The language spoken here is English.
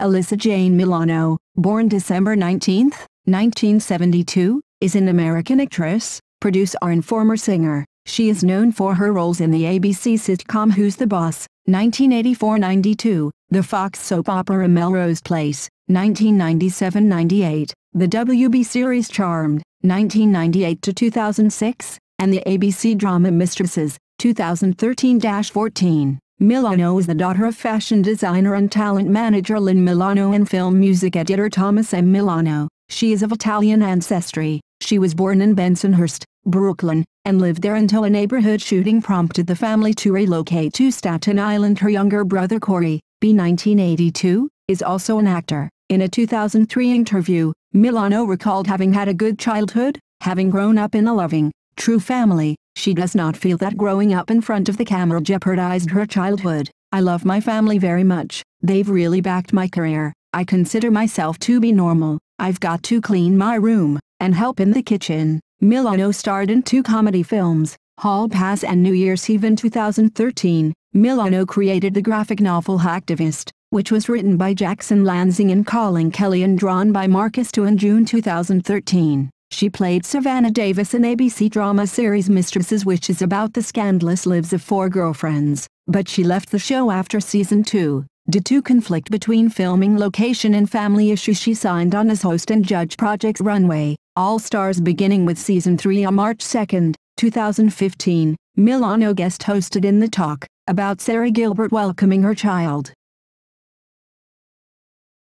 Alyssa Jane Milano, born December 19, 1972, is an American actress, producer and former singer. She is known for her roles in the ABC sitcom Who's the Boss, 1984-92, the Fox soap opera Melrose Place, 1997-98, the WB series Charmed, 1998-2006, and the ABC drama Mistresses, 2013-14. Milano is the daughter of fashion designer and talent manager Lynn Milano and film music editor Thomas M. Milano. She is of Italian ancestry. She was born in Bensonhurst, Brooklyn, and lived there until a neighborhood shooting prompted the family to relocate to Staten Island. Her younger brother Corey, b. 1982, is also an actor. In a 2003 interview, Milano recalled having had a good childhood, having grown up in a loving, true family. She does not feel that growing up in front of the camera jeopardized her childhood. I love my family very much. They've really backed my career. I consider myself to be normal. I've got to clean my room and help in the kitchen. Milano starred in 2 comedy films, Hall Pass and New Year's Eve. In 2013, Milano created the graphic novel Hacktivist, which was written by Jackson Lansing and Colin Kelly and drawn by Marcus Tu. In June 2013. She played Savannah Davis in ABC drama series Mistresses, which is about the scandalous lives of 4 girlfriends, but she left the show after season 2. Due to conflict between filming location and family issues, she signed on as host and judge Project's Runway All Stars beginning with season 3 on March 2, 2015. Milano guest hosted In the Talk about Sarah Gilbert welcoming her child.